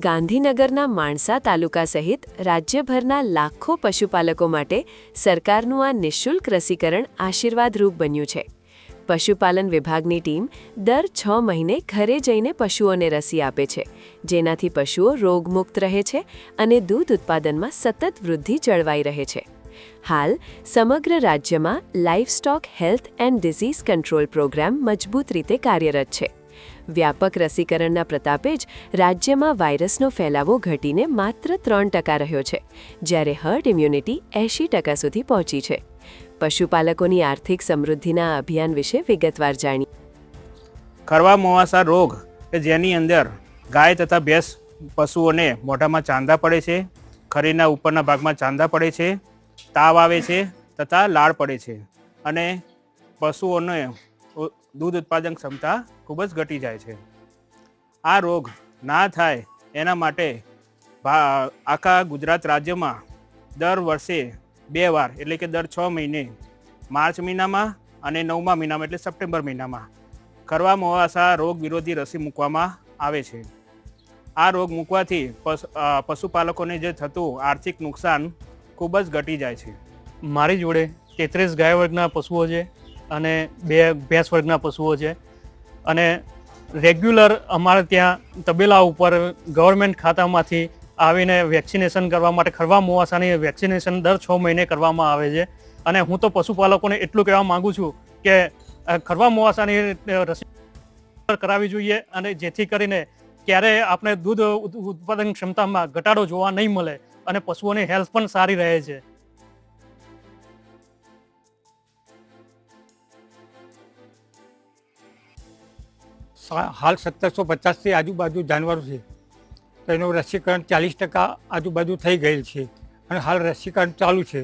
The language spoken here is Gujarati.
ગાંધીનગરના માણસા તાલુકા સહિત રાજ્યભરના લાખો પશુપાલકો માટે સરકારનું આ નિઃશુલ્ક રસીકરણ આશીર્વાદરૂપ બન્યું છે. પશુપાલન વિભાગની ટીમ દર 6 મહિને ઘરે જઈને પશુઓને રસી આપે છે, જેનાથી પશુઓ રોગમુક્ત રહે છે અને દૂધ ઉત્પાદનમાં સતત વૃદ્ધિ જળવાઈ રહે છે. હાલ સમગ્ર રાજ્યમાં livestock health and disease control programme મજબૂત રીતે કાર્યરત છે. વ્યાપક રસીકરણના પ્રતાપે જ રાજ્યમાં વાયરસનો ફેલાવો ઘટીને માત્ર 3% રહ્યો છે, જ્યારે હર્ડ ઇમ્યુનિટી 80% સુધી પહોંચી છે. પશુપાલકોની આર્થિક સમૃદ્ધિના આ અભિયાન વિશે વિગતવાર જાણીએ. ખરવા મોવાસા રોગ કે જેની અંદર ગાય તથા ભેંસ પશુઓને મોઢામાં ચાંદા પડે છે, ખરીના ઉપરના ભાગમાં ચાંદા પડે છે, તાવ આવે છે તથા લાળ પડે છે અને પશુઓને દૂધ ઉત્પાદન ક્ષમતા ખૂબ જ ઘટી જાય છે. આ રોગ ના થાય એના માટે આખા ગુજરાત રાજ્યમાં દર વર્ષે 2 વાર એટલે કે દર 6 મહિને માર્ચ મહિનામાં અને 9મા મહિનામાં એટલે સપ્ટેમ્બર મહિનામાં ખરવા મોવાસા રોગ વિરોધી રસી મૂકવામાં આવે છે. આ રોગ મૂકવાથી પશુપાલકોને જે થતું આર્થિક નુકસાન ખૂબ જ ઘટી જાય છે. મારી જોડે 33 ગાય વર્ગના પશુઓ છે અને 2 ભેંસ વર્ગના પશુઓ છે અને રેગ્યુલર અમારે ત્યાં તબેલા ઉપર ગવર્મેન્ટ ખાતામાંથી આવીને વેક્સિનેશન કરવા માટે ખરવા મોવાસાની વેક્સિનેશન દર 6 મહિને કરવામાં આવે છે. અને હું તો પશુપાલકોને એટલું કહેવા માગું છું કે ખરવા મોવાસાની રસી કરાવવી જોઈએ અને જેથી કરીને ક્યારેય આપણે દૂધ ઉત્પાદન ક્ષમતામાં ઘટાડો જોવા નહીં મળે અને પશુઓની હેલ્થ પણ સારી રહે છે. હાલ 1750થી આજુબાજુ જાનવરો છે, તો એનું રસીકરણ 40% આજુબાજુ થઈ ગયેલ છે અને હાલ રસીકરણ ચાલુ છે.